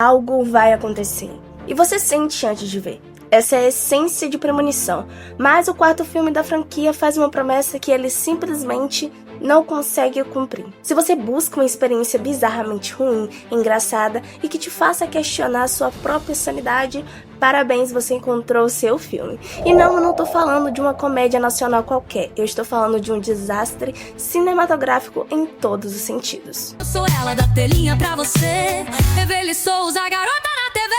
Algo vai acontecer. E você sente antes de ver. Essa é a essência de Premonição. Mas o quarto filme da franquia faz uma promessa que ele simplesmente não consegue cumprir. Se você busca uma experiência bizarramente ruim, engraçada e que te faça questionar sua própria sanidade, parabéns, você encontrou o seu filme. E não, eu não tô falando de uma comédia nacional qualquer, eu estou falando de um desastre cinematográfico em todos os sentidos. Eu sou ela da telinha pra você, Evelyn Souza, a garota na TV.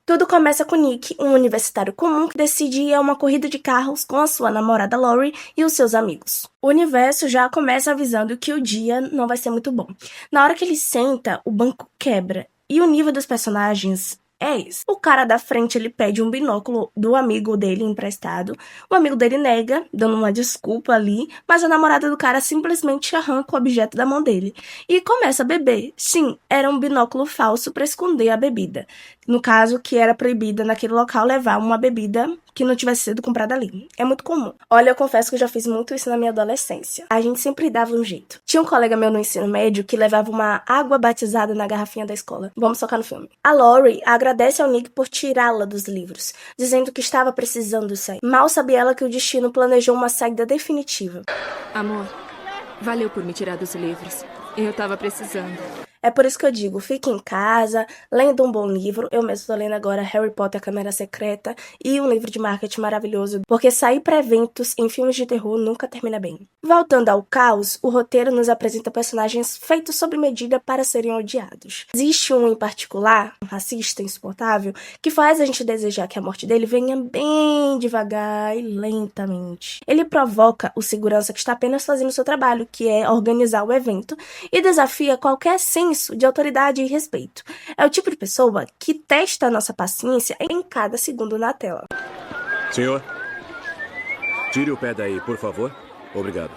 Tudo começa com Nick, um universitário comum que decide ir a uma corrida de carros com a sua namorada Lori e os seus amigos. O universo já começa avisando que o dia não vai ser muito bom. Na hora que ele senta, o banco quebra e o nível dos personagens é isso. O cara da frente, ele pede um binóculo do amigo dele emprestado. O amigo dele nega, dando uma desculpa ali, mas a namorada do cara simplesmente arranca o objeto da mão dele e começa a beber. Sim, era um binóculo falso para esconder a bebida. No caso, que era proibida naquele local levar uma bebida que não tivesse sido comprada ali. É muito comum. Olha, eu confesso que eu já fiz muito isso na minha adolescência. A gente sempre dava um jeito. Tinha um colega meu no ensino médio que levava uma água batizada na garrafinha da escola. Vamos tocar no filme. A Lori agradece ao Nick por tirá-la dos livros, dizendo que estava precisando sair. Mal sabia ela que o destino planejou uma saída definitiva. Amor, valeu por me tirar dos livros. Eu tava precisando. É por isso que eu digo, fique em casa, lendo um bom livro. Eu mesmo tô lendo agora Harry Potter, a Câmara Secreta, e um livro de marketing maravilhoso, porque sair para eventos em filmes de terror nunca termina bem. Voltando ao caos, o roteiro nos apresenta personagens feitos sob medida para serem odiados. Existe um em particular, um racista insuportável, que faz a gente desejar que a morte dele venha bem devagar e lentamente. Ele provoca o segurança que está apenas fazendo seu trabalho, que é organizar o evento, e desafia qualquer senso de autoridade e respeito. É o tipo de pessoa que testa a nossa paciência em cada segundo na tela. Senhor, tire o pé daí, por favor. Obrigado.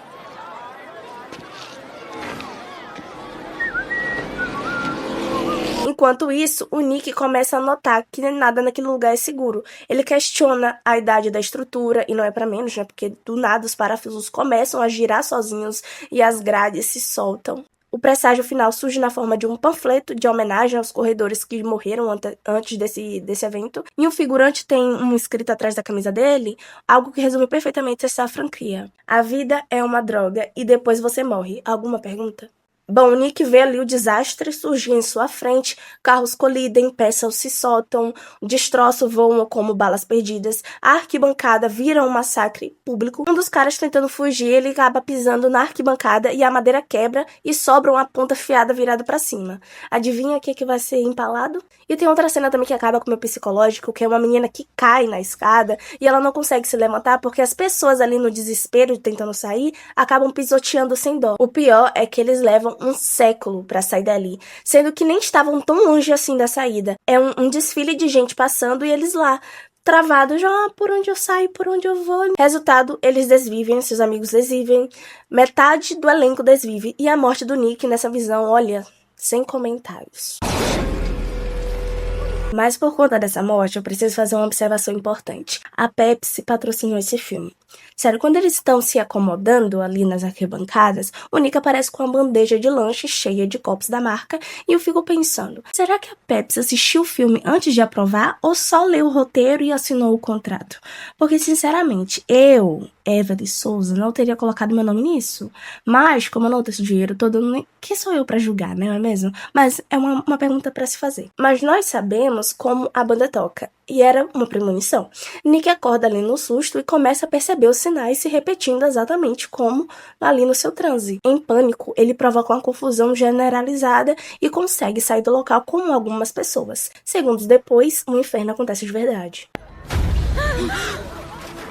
Enquanto isso, o Nick começa a notar que nada naquele lugar é seguro. Ele questiona a idade da estrutura, e não é pra menos, né? Porque do nada os parafusos começam a girar sozinhos e as grades se soltam. O presságio final surge na forma de um panfleto de homenagem aos corredores que morreram antes desse evento. E o figurante tem um escrito atrás da camisa dele, algo que resume perfeitamente essa franquia. A vida é uma droga e depois você morre. Alguma pergunta? Bom, o Nick vê ali o desastre surgir em sua frente, carros colidem, peças se soltam, destroços voam como balas perdidas, a arquibancada vira um massacre público. Um dos caras tentando fugir, ele acaba pisando na arquibancada e a madeira quebra e sobra uma ponta afiada virada pra cima. Adivinha o que vai ser empalado? E tem outra cena também que acaba com o meu psicológico, que é uma menina que cai na escada e ela não consegue se levantar porque as pessoas ali no desespero tentando sair acabam pisoteando sem dó. O pior é que eles levam um século pra sair dali, sendo que nem estavam tão longe assim da saída. É um desfile de gente passando e eles lá, travados, já por onde eu saio, por onde eu vou. Resultado, eles desvivem, seus amigos desvivem, metade do elenco desvive, e a morte do Nick nessa visão, olha, sem comentários. Mas por conta dessa morte, eu preciso fazer uma observação importante. A Pepsi patrocinou esse filme. Sério, quando eles estão se acomodando ali nas arquibancadas, o Nick aparece com uma bandeja de lanche cheia de copos da marca e eu fico pensando, será que a Pepsi assistiu o filme antes de aprovar ou só leu o roteiro e assinou o contrato? Porque, sinceramente, eu, Evelyn Souza, não teria colocado meu nome nisso. Mas, como eu não tenho esse dinheiro todo, quem sou eu pra julgar, não é mesmo? Mas é uma pergunta pra se fazer. Mas nós sabemos como a banda toca. E era uma premonição. Nick acorda ali no susto e começa a perceber os sinais se repetindo exatamente como ali no seu transe. Em pânico, ele provoca uma confusão generalizada e consegue sair do local com algumas pessoas. Segundos depois, um inferno acontece de verdade.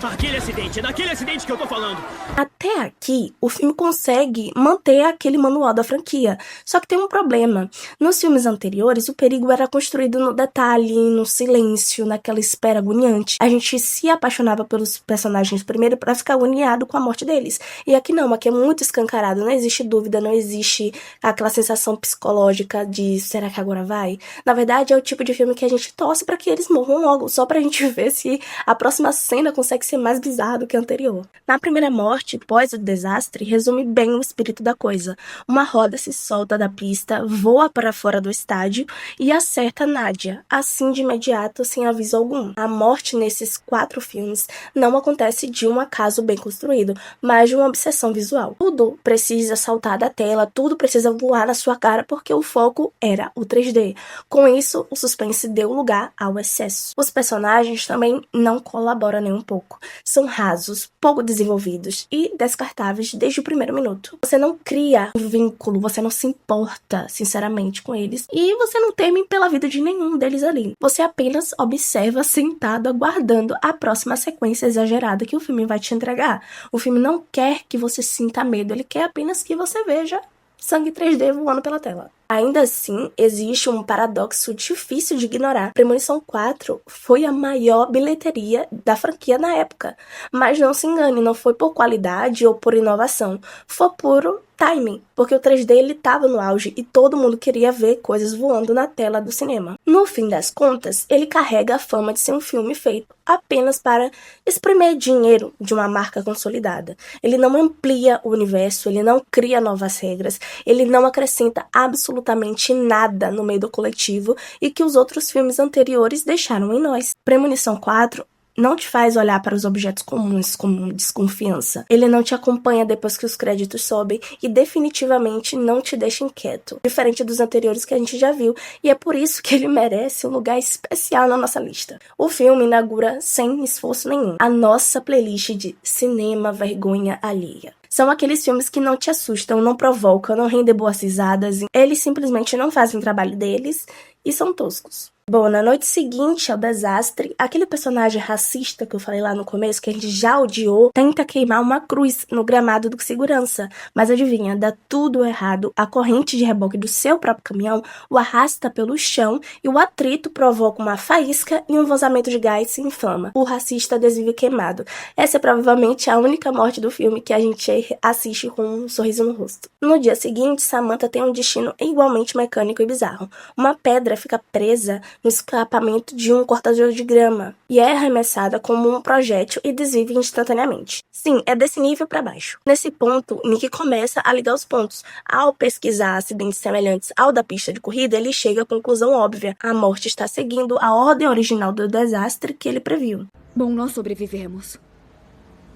É daquele acidente que eu tô falando. Até aqui, o filme consegue manter aquele manual da franquia. Só que tem um problema. Nos filmes anteriores, o perigo era construído no detalhe, no silêncio, naquela espera agoniante. A gente se apaixonava pelos personagens primeiro pra ficar agoniado com a morte deles. E aqui não, aqui é muito escancarado. Não existe dúvida, não existe aquela sensação psicológica de será que agora vai? Na verdade, é o tipo de filme que a gente torce pra que eles morram logo, só pra gente ver se a próxima cena consegue se ser mais bizarra do que a anterior. Na primeira morte, pós o desastre, resume bem o espírito da coisa. Uma roda se solta da pista, voa para fora do estádio e acerta Nadia, assim de imediato, sem aviso algum. A morte nesses 4 filmes não acontece de um acaso bem construído, mas de uma obsessão visual. Tudo precisa saltar da tela, tudo precisa voar na sua cara, porque o foco era o 3D. Com isso, o suspense deu lugar ao excesso. Os personagens também não colaboram nem um pouco. São rasos, pouco desenvolvidos e descartáveis desde o primeiro minuto. Você não cria um vínculo, você não se importa, sinceramente, com eles e você não teme pela vida de nenhum deles ali. Você apenas observa sentado, aguardando a próxima sequência exagerada que o filme vai te entregar. O filme não quer que você sinta medo, ele quer apenas que você veja sangue 3D voando pela tela. Ainda assim, existe um paradoxo difícil de ignorar. Premonição 4 foi a maior bilheteria da franquia na época. Mas não se engane, não foi por qualidade ou por inovação. Foi puro timing, porque o 3D ele estava no auge e todo mundo queria ver coisas voando na tela do cinema. No fim das contas, ele carrega a fama de ser um filme feito apenas para espremer dinheiro de uma marca consolidada. Ele não amplia o universo, ele não cria novas regras, ele não acrescenta absolutamente nada no meio do coletivo e que os outros filmes anteriores deixaram em nós. Premonição 4 não te faz olhar para os objetos comuns com desconfiança. Ele não te acompanha depois que os créditos sobem e definitivamente não te deixa inquieto, diferente dos anteriores que a gente já viu, e é por isso que ele merece um lugar especial na nossa lista. O filme inaugura sem esforço nenhum a nossa playlist de cinema vergonha alheia. São aqueles filmes que não te assustam, não provocam, não rendem boas risadas. Eles simplesmente não fazem o trabalho deles e são toscos. Bom, na noite seguinte ao desastre, aquele personagem racista que eu falei lá no começo, que a gente já odiou, tenta queimar uma cruz no gramado do segurança. Mas adivinha, dá tudo errado. A corrente de reboque do seu próprio caminhão o arrasta pelo chão e o atrito provoca uma faísca e um vazamento de gás se inflama. O racista desvive queimado. Essa é provavelmente a única morte do filme que a gente assiste com um sorriso no rosto. No dia seguinte, Samantha tem um destino igualmente mecânico e bizarro. Uma pedra fica presa no escapamento de um cortador de grama e é arremessada como um projétil e desvive instantaneamente. Sim, é desse nível para baixo. Nesse ponto, Nick começa a ligar os pontos. Ao pesquisar acidentes semelhantes ao da pista de corrida, ele chega à conclusão óbvia. A morte está seguindo a ordem original do desastre que ele previu. Bom, nós sobrevivemos.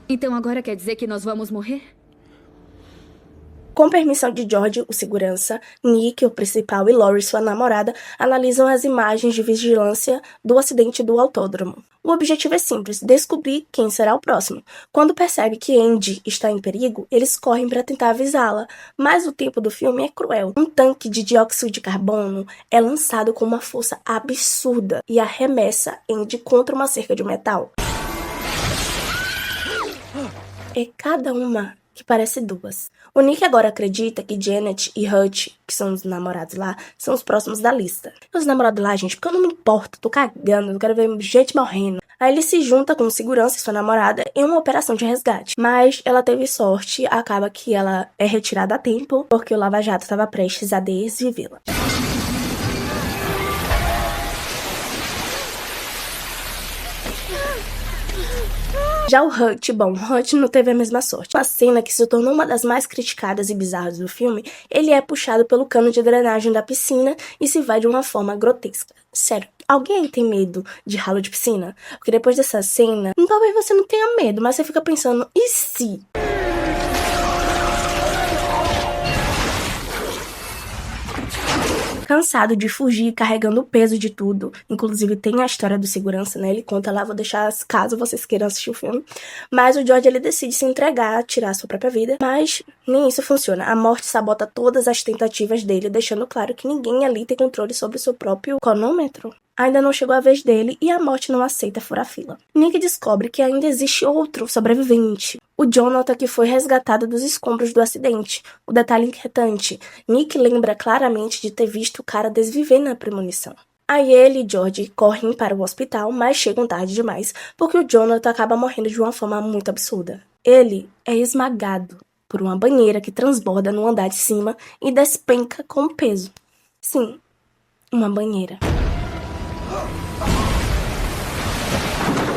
Então agora quer dizer que nós vamos morrer? Com permissão de George, o segurança, Nick, o principal, e Lori, sua namorada, analisam as imagens de vigilância do acidente do autódromo. O objetivo é simples, descobrir quem será o próximo. Quando percebe que Andy está em perigo, eles correm para tentar avisá-la, mas o tempo do filme é cruel. Um tanque de dióxido de carbono é lançado com uma força absurda e arremessa Andy contra uma cerca de metal. É cada uma que parece duas. O Nick agora acredita que Janet e Hutch, que são os namorados lá, são os próximos da lista. Os namorados lá, gente, porque eu não me importo, tô cagando, eu quero ver gente morrendo. Aí ele se junta com o segurança e sua namorada em uma operação de resgate. Mas ela teve sorte, acaba que ela é retirada a tempo, porque o Lava Jato estava prestes a desvivê-la. Já o Hutch, Hutch não teve a mesma sorte. Uma cena que se tornou uma das mais criticadas e bizarras do filme, ele é puxado pelo cano de drenagem da piscina e se vai de uma forma grotesca. Sério, alguém tem medo de ralo de piscina? Porque depois dessa cena, talvez você não tenha medo, mas você fica pensando, e se? Cansado de fugir, carregando o peso de tudo. Inclusive tem a história do segurança, né? Ele conta lá, vou deixar caso vocês queiram assistir o filme. Mas o George, ele decide se entregar, tirar a sua própria vida. Mas nem isso funciona. A morte sabota todas as tentativas dele, deixando claro que ninguém ali tem controle sobre o seu próprio cronômetro. Ainda não chegou a vez dele e a morte não aceita furar fila. Nick descobre que ainda existe outro sobrevivente. O Jonathan, que foi resgatado dos escombros do acidente. O detalhe inquietante, Nick lembra claramente de ter visto o cara desviver na premonição. Aí ele e George correm para o hospital, mas chegam tarde demais, porque o Jonathan acaba morrendo de uma forma muito absurda. Ele é esmagado por uma banheira que transborda no andar de cima e despenca com peso. Sim, uma banheira.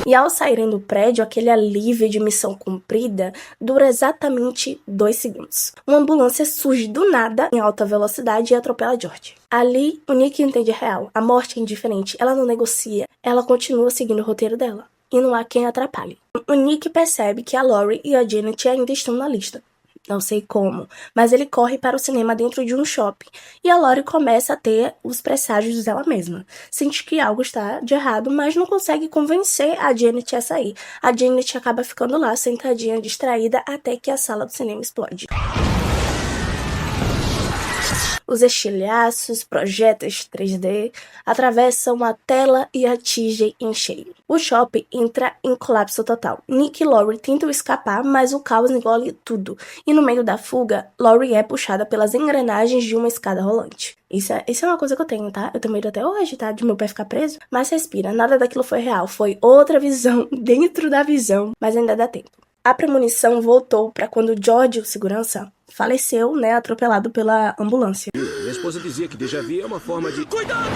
E ao saírem do prédio, aquele alívio de missão cumprida dura exatamente 2 segundos. Uma ambulância surge do nada em alta velocidade e atropela George. Ali, o Nick entende a real. A morte é indiferente, ela não negocia, ela continua seguindo o roteiro dela. E não há quem atrapalhe. O Nick percebe que a Lori e a Janet ainda estão na lista. Não sei como, mas ele corre para o cinema dentro de um shopping e a Lori começa a ter os presságios dela mesma. Sente que algo está de errado, mas não consegue convencer a Janet a sair. A Janet acaba ficando lá, sentadinha, distraída, até que a sala do cinema explode. Os estilhaços, projéteis 3D, atravessam a tela e atingem em cheio. O shopping entra em colapso total. Nick e Lori tentam escapar, mas o caos engole tudo. E no meio da fuga, Lori é puxada pelas engrenagens de uma escada rolante. Isso é uma coisa que eu tenho, tá? Eu tenho medo até hoje, tá? De meu pé ficar preso. Mas respira, nada daquilo foi real. Foi outra visão dentro da visão, mas ainda dá tempo. A premonição voltou para quando George, o segurança, faleceu, né, atropelado pela ambulância. Minha esposa dizia que déjà vu é uma forma de... Cuidado!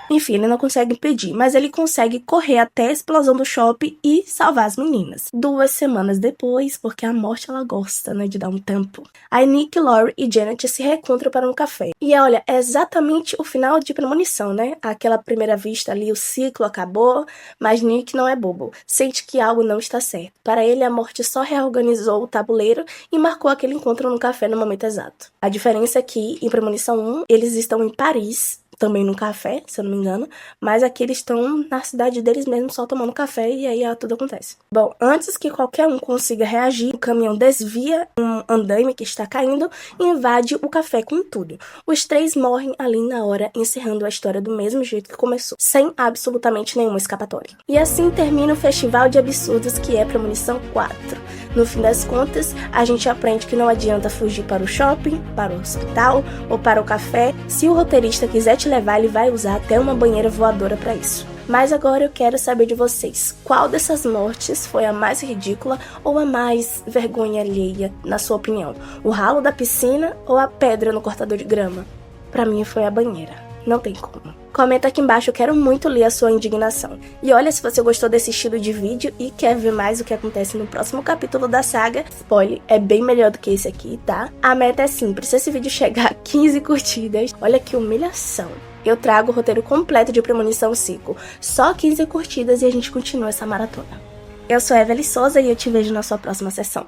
Enfim, ele não consegue impedir, mas ele consegue correr até a explosão do shopping e salvar as meninas. 2 semanas depois, porque a morte ela gosta, né, de dar um tempo. Aí Nick, Lori e Janet se reencontram para um café. E olha, é exatamente o final de Premonição, né? Aquela primeira vista ali, o ciclo acabou, mas Nick não é bobo. Sente que algo não está certo. Para ele, a morte só reorganizou o tabuleiro e marcou aquele encontro no café no momento exato. A diferença é que, em Premonição 1, eles estão em Paris, também num café, se eu não me engano, mas aqui eles estão na cidade deles mesmos só tomando café e aí tudo acontece. Bom, antes que qualquer um consiga reagir, o caminhão desvia um andaime que está caindo e invade o café com tudo. Os 3 morrem ali na hora, encerrando a história do mesmo jeito que começou, sem absolutamente nenhuma escapatória. E assim termina o festival de absurdos que é Premonição 4. No fim das contas, a gente aprende que não adianta fugir para o shopping, para o hospital ou para o café. Se o roteirista quiser te levar, ele vai usar até uma banheira voadora para isso. Mas agora eu quero saber de vocês, qual dessas mortes foi a mais ridícula ou a mais vergonha alheia, na sua opinião? O ralo da piscina ou a pedra no cortador de grama? Pra mim foi a banheira. Não tem como. Comenta aqui embaixo, eu quero muito ler a sua indignação. E olha, se você gostou desse estilo de vídeo e quer ver mais o que acontece no próximo capítulo da saga, spoiler, é bem melhor do que esse aqui, tá? A meta é simples, se esse vídeo chegar a 15 curtidas, olha que humilhação. Eu trago o roteiro completo de Premonição 5. Só 15 curtidas e a gente continua essa maratona. Eu sou Evelyn Souza e eu te vejo na sua próxima sessão.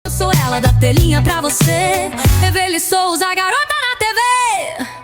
Eu sou ela da telinha pra você. Evelyn Souza, garota na TV.